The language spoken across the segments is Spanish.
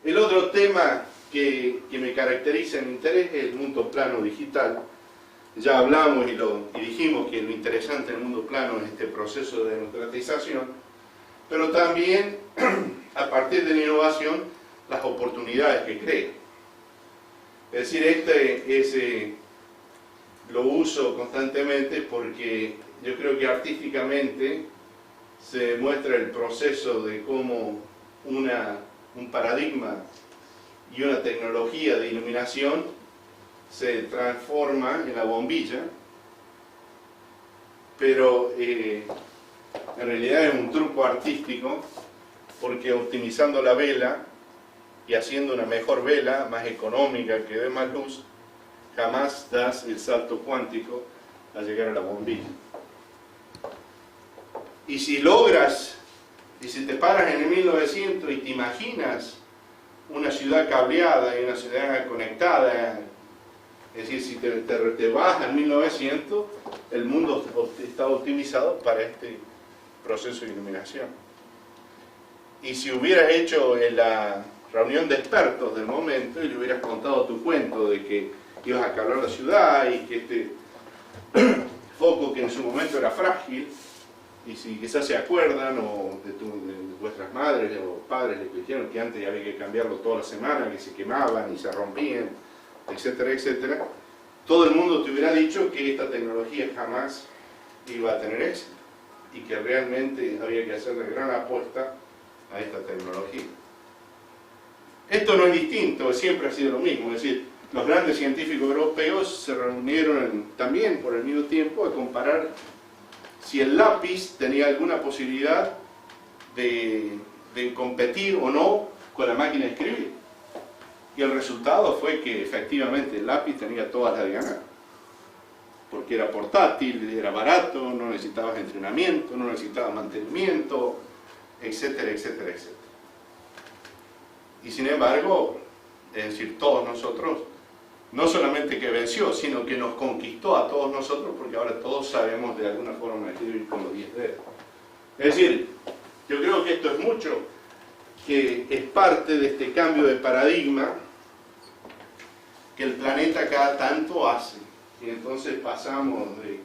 El otro tema que me caracteriza en interés es el mundo plano digital. Ya hablamos y dijimos que lo interesante en el mundo plano es este proceso de democratización, pero también, a partir de la innovación, las oportunidades que crea. Es decir, lo uso constantemente porque yo creo que artísticamente se muestra el proceso de cómo un paradigma y una tecnología de iluminación se transforma en la bombilla, pero en realidad es un truco artístico, porque optimizando la vela y haciendo una mejor vela, más económica, que dé más luz, jamás das el salto cuántico a llegar a la bombilla. Y si logras, y si te paras en el 1900 y te imaginas una ciudad cableada y una ciudad conectada, es decir, si te vas al 1900, el mundo está optimizado para este proceso de iluminación. Y si hubieras hecho en la reunión de expertos del momento y le hubieras contado tu cuento de que ibas a cablear la ciudad y que este foco que en su momento era frágil, y si quizás se acuerdan, o de vuestras madres o padres les dijeron que antes había que cambiarlo toda la semana, que se quemaban y se rompían, etcétera, etcétera, todo el mundo te hubiera dicho que esta tecnología jamás iba a tener éxito y que realmente había que hacer una gran apuesta a esta tecnología. Esto no es distinto, siempre ha sido lo mismo, es decir, los grandes científicos europeos se reunieron también por el mismo tiempo a comparar si el lápiz tenía alguna posibilidad de competir o no con la máquina de escribir. Y el resultado fue que efectivamente el lápiz tenía todas las de ganar. Porque era portátil, era barato, no necesitabas entrenamiento, no necesitabas mantenimiento, etcétera, etcétera, etcétera. Y sin embargo, es decir, todos nosotros, no solamente que venció, sino que nos conquistó a todos nosotros, porque ahora todos sabemos de alguna forma escribir con los 10 dedos. Es decir, yo creo que esto es mucho, que es parte de este cambio de paradigma que el planeta cada tanto hace. Y entonces pasamos de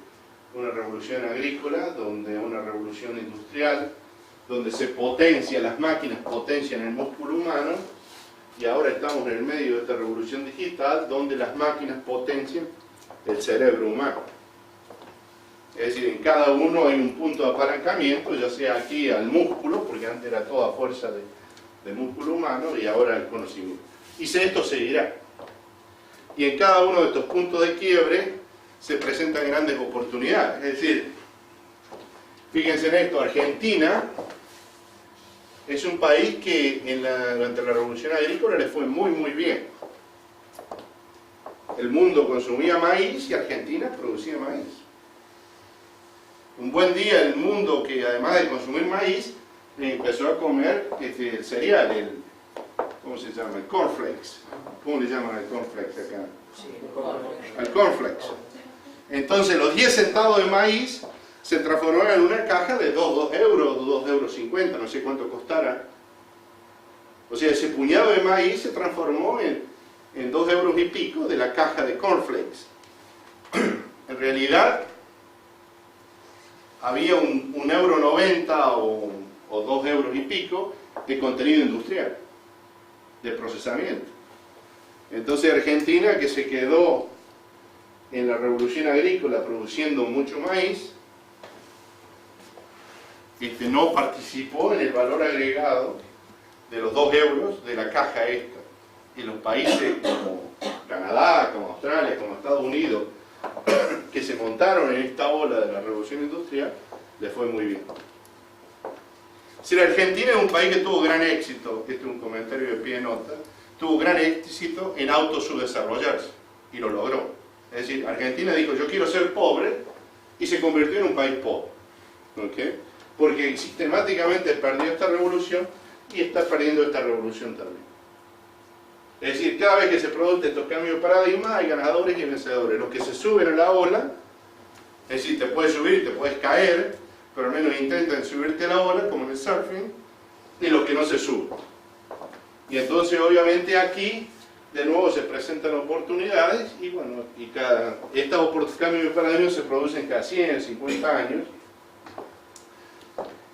una revolución agrícola, donde una revolución industrial, donde se potencia, las máquinas potencian el músculo humano, y ahora estamos en el medio de esta revolución digital, donde las máquinas potencian el cerebro humano. Es decir, en cada uno hay un punto de apalancamiento, ya sea aquí al músculo, porque antes era toda fuerza de músculo humano, y ahora el conocimiento. Y esto seguirá. Y en cada uno de estos puntos de quiebre se presentan grandes oportunidades. Es decir, fíjense en esto, Argentina es un país que durante la revolución agrícola le fue muy muy bien. El mundo consumía maíz y Argentina producía maíz. Un buen día el mundo, que además de consumir maíz, empezó a comer el cereal, ¿cómo se llama? El cornflakes. ¿Cómo le llaman al cornflakes acá? Sí, al cornflakes. Entonces los 10 centavos de maíz se transformaron en una caja de 2 euros, 2,50 euros, no sé cuánto costara. O sea, ese puñado de maíz se transformó en 2 euros y pico de la caja de cornflakes. En realidad, había un 1,90 € o 2 euros y pico de contenido industrial, de procesamiento. Entonces Argentina, que se quedó en la revolución agrícola produciendo mucho maíz, no participó en el valor agregado de los 2 euros de la caja esta. Y los países como Canadá, como Australia, como Estados Unidos, que se montaron en esta ola de la revolución industrial, les fue muy bien. Si la Argentina es un país que tuvo gran éxito, este es un comentario de pie de nota, tuvo gran éxito en autosubdesarrollarse, y lo logró. Es decir, Argentina dijo, yo quiero ser pobre, y se convirtió en un país pobre. ¿Okay? Porque sistemáticamente perdió esta revolución, y está perdiendo esta revolución también. Es decir, cada vez que se producen estos cambios de paradigma, hay ganadores y vencedores. Los que se suben a la ola, es decir, te puedes subir, te puedes caer, pero al menos intentan subirte a la ola, como en el surfing, y los que no se suben. Y entonces obviamente aquí de nuevo se presentan oportunidades y bueno, estos cambios de paradigma se producen cada 100, 50 años.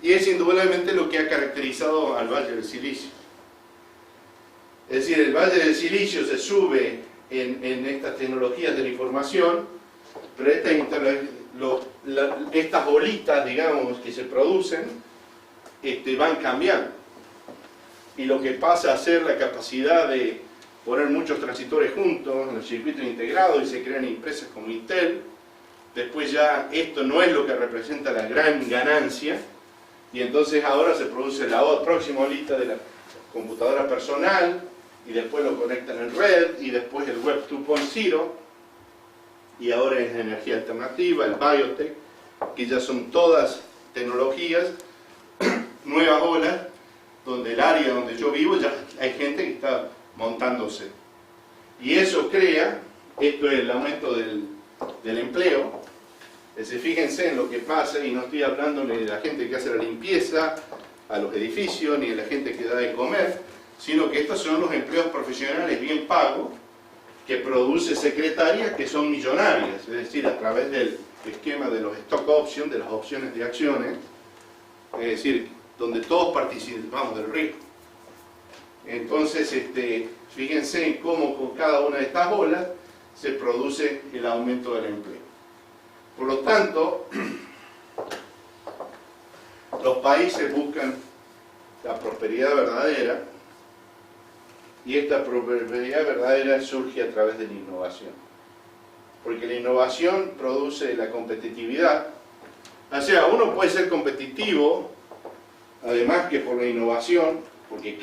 Y es indudablemente lo que ha caracterizado al Valle del Silicio. Es decir, el Valle del Silicio se sube en estas tecnologías de la información, pero estas bolitas, digamos, que se producen, van cambiando. Y lo que pasa a ser la capacidad de poner muchos transistores juntos en los circuitos integrados y se crean empresas como Intel, después ya esto no es lo que representa la gran ganancia, y entonces ahora se produce la próxima bolita de la computadora personal, y después lo conectan en red, y después el Web 2.0, y ahora es energía alternativa, el biotech, que ya son todas tecnologías, nuevas olas, donde el área donde yo vivo ya hay gente que está montándose. Y eso crea, esto es el aumento del empleo. Fíjense en lo que pasa, y no estoy hablando de la gente que hace la limpieza a los edificios, ni de la gente que da de comer, sino que estos son los empleos profesionales bien pagos que produce secretarias que son millonarias, es decir, a través del esquema de los stock options, de las opciones de acciones, es decir, donde todos participamos del riesgo. Entonces, fíjense en cómo con cada una de estas bolas se produce el aumento del empleo. Por lo tanto, los países buscan la prosperidad verdadera, y esta prosperidad verdadera surge a través de la innovación. Porque la innovación produce la competitividad. O sea, uno puede ser competitivo, además que por la innovación, porque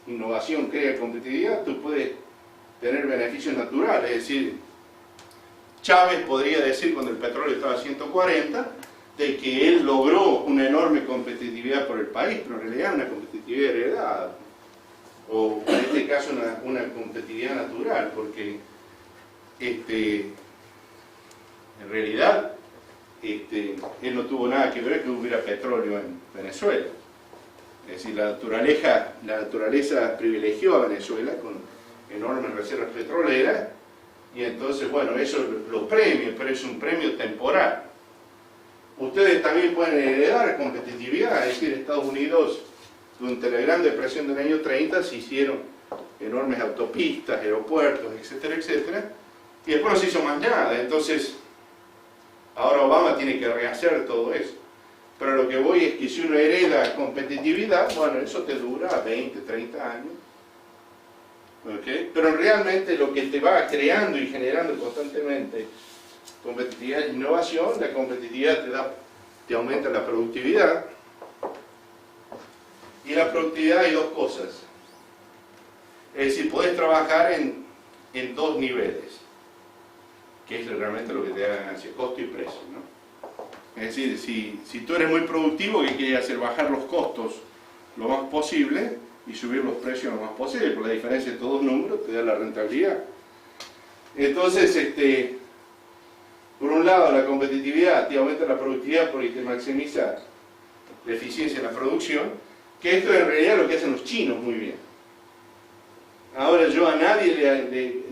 innovación crea competitividad, tú puedes tener beneficios naturales. Es decir, Chávez podría decir cuando el petróleo estaba a 140, de que él logró una enorme competitividad por el país, pero en realidad una competitividad heredada, o en este caso una competitividad natural, porque en realidad él no tuvo nada que ver que hubiera petróleo en Venezuela. Es decir, la naturaleza privilegió a Venezuela con enormes reservas petroleras, y entonces, bueno, eso lo premia, pero es un premio temporal. Ustedes también pueden heredar competitividad, es decir, Estados Unidos, durante la Gran Depresión del año 30, se hicieron enormes autopistas, aeropuertos, etcétera, etcétera, y después no se hizo más nada. Entonces, ahora Obama tiene que rehacer todo eso. Pero lo que voy es que si uno hereda competitividad, bueno, eso te dura 20, 30 años. ¿Okay? Pero realmente lo que te va creando y generando constantemente competitividad e innovación, la competitividad te aumenta la productividad. Y en la productividad hay dos cosas. Es decir, podés trabajar en dos niveles, que es realmente lo que te da ganancia, costo y precio, ¿no? Es decir, si tú eres muy productivo, ¿qué quieres hacer? Bajar los costos lo más posible y subir los precios lo más posible, por la diferencia de todos los números te da la rentabilidad. Entonces, por un lado, la competitividad te aumenta la productividad porque te maximiza la eficiencia en la producción, que esto en realidad es lo que hacen los chinos muy bien. Ahora yo a nadie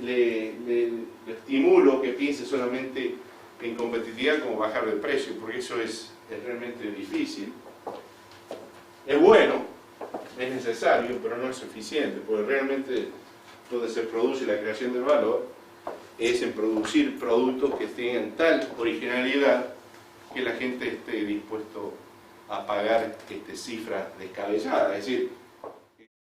le estimulo que piense solamente en competitividad como bajar de precio, porque eso es realmente difícil. Es bueno, es necesario, pero no es suficiente, porque realmente donde se produce la creación de valor es en producir productos que tengan tal originalidad que la gente esté dispuesto a pagar cifras descabelladas. Es decir,